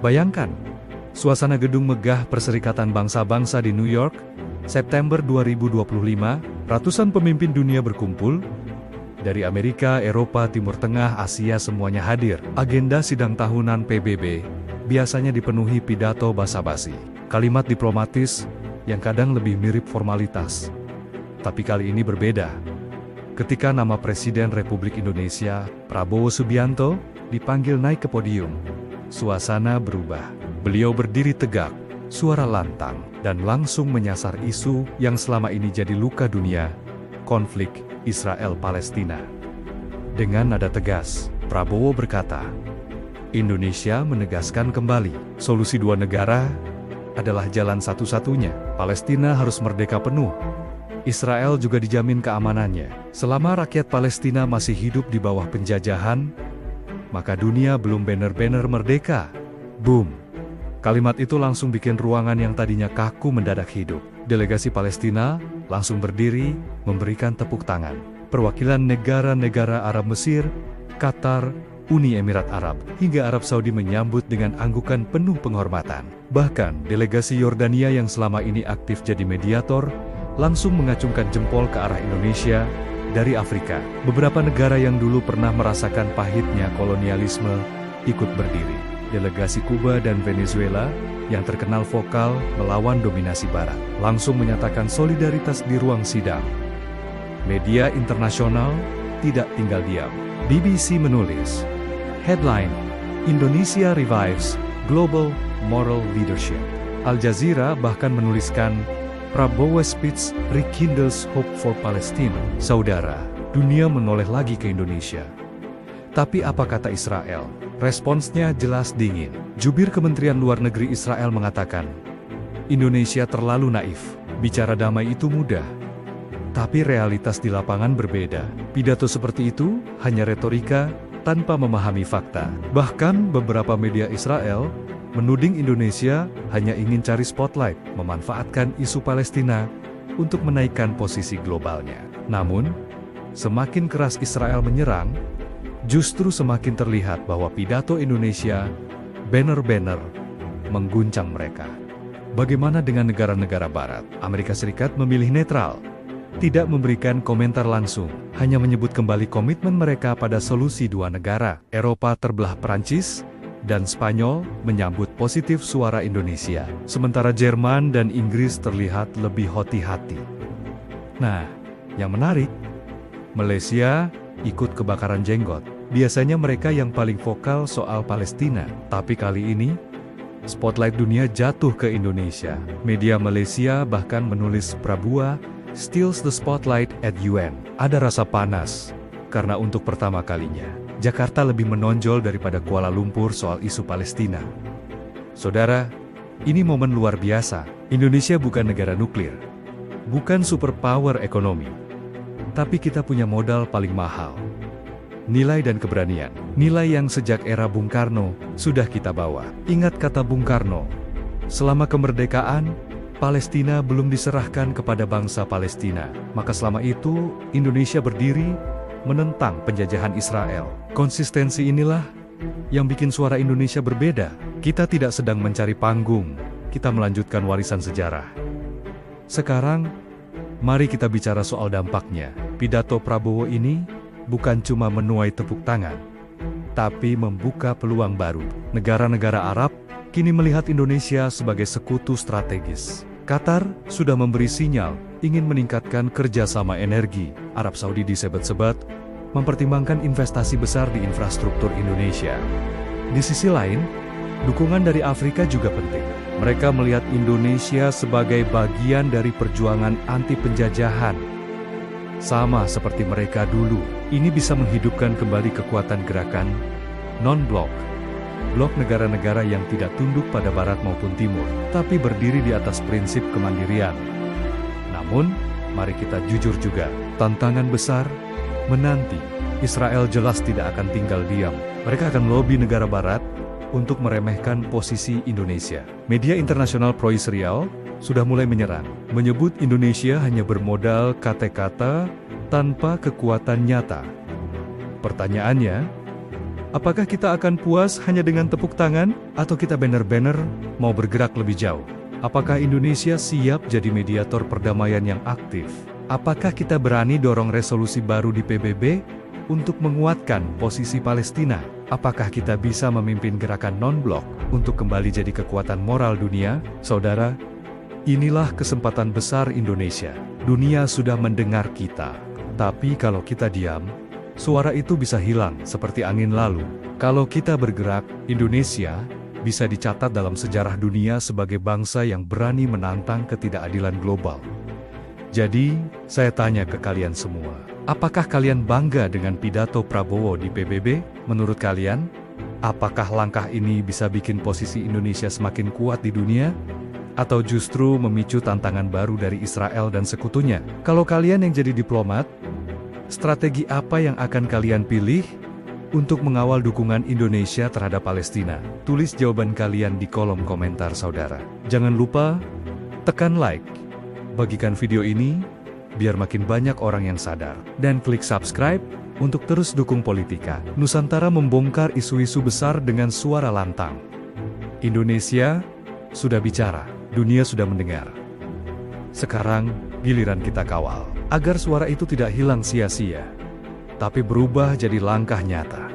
Bayangkan, suasana gedung megah Perserikatan Bangsa-Bangsa di New York, September 2025, ratusan pemimpin dunia berkumpul, dari Amerika, Eropa, Timur Tengah, Asia semuanya hadir. Agenda sidang tahunan PBB biasanya dipenuhi pidato basa-basi, kalimat diplomatis yang kadang lebih mirip formalitas. Tapi kali ini berbeda. Ketika nama Presiden Republik Indonesia, Prabowo Subianto, dipanggil naik ke podium, suasana berubah. Beliau berdiri tegak, suara lantang, dan langsung menyasar isu yang selama ini jadi luka dunia, konflik Israel-Palestina. Dengan nada tegas, Prabowo berkata, Indonesia menegaskan kembali, solusi dua negara adalah jalan satu-satunya. Palestina harus merdeka penuh. Israel juga dijamin keamanannya. Selama rakyat Palestina masih hidup di bawah penjajahan, maka dunia belum benar-benar merdeka. Boom! Kalimat itu langsung bikin ruangan yang tadinya kaku mendadak hidup. Delegasi Palestina langsung berdiri, memberikan tepuk tangan. Perwakilan negara-negara Arab Mesir, Qatar, Uni Emirat Arab, hingga Arab Saudi menyambut dengan anggukan penuh penghormatan. Bahkan, delegasi Yordania yang selama ini aktif jadi mediator, langsung mengacungkan jempol ke arah Indonesia dari Afrika. Beberapa negara yang dulu pernah merasakan pahitnya kolonialisme, ikut berdiri. Delegasi Kuba dan Venezuela, yang terkenal vokal melawan dominasi Barat, langsung menyatakan solidaritas di ruang sidang. Media internasional tidak tinggal diam. BBC menulis, headline, Indonesia Revives Global Moral Leadership. Al Jazeera bahkan menuliskan, Prabowo speech rekindles hope for Palestine. Saudara, dunia menoleh lagi ke Indonesia. Tapi apa kata Israel? Responsnya jelas dingin. Jubir Kementerian Luar Negeri Israel mengatakan, Indonesia terlalu naif. Bicara damai itu mudah. Tapi realitas di lapangan berbeda. Pidato seperti itu hanya retorika tanpa memahami fakta. Bahkan beberapa media Israel menuding Indonesia hanya ingin cari spotlight, memanfaatkan isu Palestina untuk menaikkan posisi globalnya. Namun, semakin keras Israel menyerang, justru semakin terlihat bahwa pidato Indonesia benar-benar mengguncang mereka. Bagaimana dengan negara-negara Barat? Amerika Serikat memilih netral, tidak memberikan komentar langsung, hanya menyebut kembali komitmen mereka pada solusi dua negara. Eropa terbelah, Perancis dan Spanyol menyambut positif suara Indonesia, sementara Jerman dan Inggris terlihat lebih hati-hati. Nah, yang menarik, Malaysia ikut kebakaran jenggot. Biasanya mereka yang paling vokal soal Palestina, tapi kali ini, spotlight dunia jatuh ke Indonesia. Media Malaysia bahkan menulis Prabowo steals the spotlight at UN. Ada rasa panas, karena untuk pertama kalinya, Jakarta lebih menonjol daripada Kuala Lumpur soal isu Palestina. Saudara, ini momen luar biasa. Indonesia bukan negara nuklir, bukan superpower ekonomi. Tapi kita punya modal paling mahal. Nilai dan keberanian. Nilai yang sejak era Bung Karno sudah kita bawa. Ingat kata Bung Karno, selama kemerdekaan, Palestina belum diserahkan kepada bangsa Palestina. Maka selama itu, Indonesia berdiri menentang penjajahan Israel. Konsistensi inilah yang bikin suara Indonesia berbeda. Kita tidak sedang mencari panggung, kita melanjutkan warisan sejarah. Sekarang, mari kita bicara soal dampaknya. Pidato Prabowo ini bukan cuma menuai tepuk tangan, tapi membuka peluang baru. Negara-negara Arab kini melihat Indonesia sebagai sekutu strategis. Qatar sudah memberi sinyal ingin meningkatkan kerjasama energi. Arab Saudi disebut-sebut mempertimbangkan investasi besar di infrastruktur Indonesia. Di sisi lain, dukungan dari Afrika juga penting. Mereka melihat Indonesia sebagai bagian dari perjuangan anti penjajahan. Sama seperti mereka dulu, ini bisa menghidupkan kembali kekuatan gerakan non-blok. Blok negara-negara yang tidak tunduk pada Barat maupun Timur, tapi berdiri di atas prinsip kemandirian. Namun, mari kita jujur juga, tantangan besar menanti. Israel jelas tidak akan tinggal diam. Mereka akan melobi negara Barat untuk meremehkan posisi Indonesia. Media internasional pro-Israel sudah mulai menyerang, menyebut Indonesia hanya bermodal kata-kata tanpa kekuatan nyata. Pertanyaannya, Apakah kita akan puas hanya dengan tepuk tangan, atau kita benar-benar mau bergerak lebih jauh? Apakah Indonesia siap jadi mediator perdamaian yang aktif? Apakah kita berani dorong resolusi baru di PBB untuk menguatkan posisi Palestina? Apakah kita bisa memimpin gerakan non-blok untuk kembali jadi kekuatan moral dunia? Saudara, inilah kesempatan besar Indonesia. Dunia sudah mendengar kita. Tapi kalau kita diam, suara itu bisa hilang seperti angin lalu. Kalau kita bergerak, Indonesia bisa dicatat dalam sejarah dunia sebagai bangsa yang berani menantang ketidakadilan global. Jadi, saya tanya ke kalian semua, apakah kalian bangga dengan pidato Prabowo di PBB? Menurut kalian, apakah langkah ini bisa bikin posisi Indonesia semakin kuat di dunia? Atau justru memicu tantangan baru dari Israel dan sekutunya? Kalau kalian yang jadi diplomat, strategi apa yang akan kalian pilih untuk mengawal dukungan Indonesia terhadap Palestina? Tulis jawaban kalian di kolom komentar saudara. Jangan lupa tekan like, bagikan video ini biar makin banyak orang yang sadar, dan klik subscribe untuk terus dukung Politika. Nusantara membongkar isu-isu besar dengan suara lantang. Indonesia sudah bicara, dunia sudah mendengar. Sekarang giliran kita kawal agar suara itu tidak hilang sia-sia, tapi berubah jadi langkah nyata.